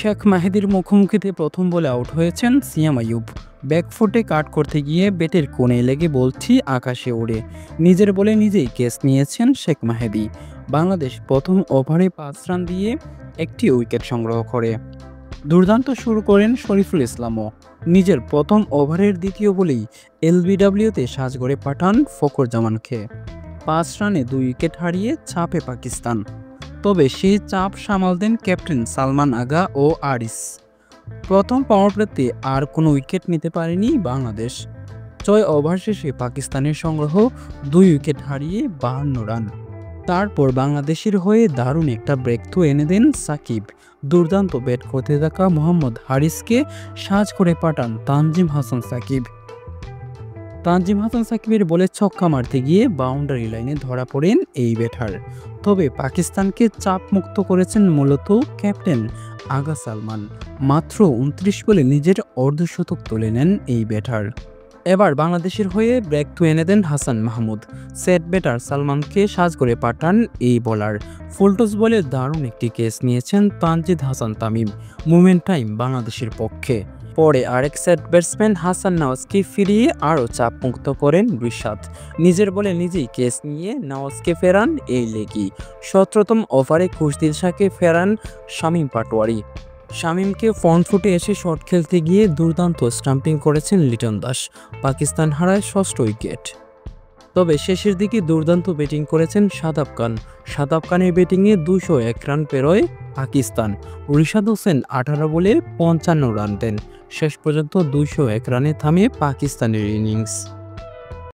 শেখ মাহেদীর মুখোমুখিতে প্রথম বলে আউট হয়েছেন সিয়াম আইয়ুব। ব্যাকফুটে কাট করতে গিয়ে ব্যাটের কোণে লেগে বলটি আকাশে ওড়ে। নিজের বলে নিজেই ক্যাচ নিয়েছেন শেখ মাহেদী। বাংলাদেশ প্রথম ওভারে 5 রান দিয়ে একটি উইকেট সংগ্রহ করে। দুর্দান্ত শুরু করেন শরীফুল ইসলামও। নিজের প্রথম ওভারের দ্বিতীয় বলেই এলবিডব্লিউতে সাজঘরে পাঠান ফখর জামানকে। 5 রানে 2 উইকেট হারিয়ে চাপে পাকিস্তান। তবে সেই চাপ সামাল দেন ক্যাপ্টেন সালমান আগা ও আরিস। প্রথম পাওয়ার প্লেতে আর কোনো উইকেট নিতে পারেনি বাংলাদেশ। 6 ওভার শেষে পাকিস্তানের সংগ্রহ 2 উইকেট হারিয়ে 52 রান। তারপর বাংলাদেশের হয়ে দারুণ একটা ব্রেক থ্রু এনে দেন সাকিব। দুর্দান্ত ব্যাট করতে থাকা মোহাম্মদ হারিসকে সাজ করে পাঠান তানজিম হাসান সাকিব। তানজিম হাসান সাকিবের বলে ছক্কা মারতে গিয়ে বাউন্ডারি লাইনে ধরা পড়েন এই ব্যাটার। তবে পাকিস্তানকে চাপ মুক্ত করেছেন মূলত ক্যাপ্টেন আগা সালমান। মাত্র 29 বলে নিজের অর্ধশতক তুলে নেন এই ব্যাটার। এবার বাংলাদেশের হয়ে ব্রেক থ্রু এনে দেন হাসান মাহমুদ। সেট ব্যাটার সালমানকে সাজ করে পাঠান এই বোলার। ফুলটস বলে দারুণ একটি ক্যাচ নিয়েছেন তানজিদ হাসান তামিম। মুভমেন্ট টাইম বাংলাদেশের পক্ষে। পরে আরেক সেট ব্যাটসম্যান হাসান নওয়াজকে ফিরিয়ে আরও চাপ মুক্ত করেন রিশাদ। নিজের বলে নিজেই ক্যাচ নিয়ে নওয়াজকে ফেরান এই লেগি। 17তম ওভারে খুশদিল শাহকে ফেরান শামীম পাটোয়ারি। শামীমকে ফ্রন্ট ফুটে এসে শট খেলতে গিয়ে দুর্দান্ত স্টাম্পিং করেছেন লিটন দাস। পাকিস্তান হারায় 6ষ্ঠ উইকেট। তবে শেষের দিকে দুর্দান্ত ব্যাটিং করেছেন শাদাব খান। শাদাব খানের ব্যাটিংয়ে 201 রান পেরোয় পাকিস্তান। রিশাদ হোসেন 18 বলে 55 রান দেন। শেষ পর্যন্ত 201 রানে থামে পাকিস্তানের ইনিংস।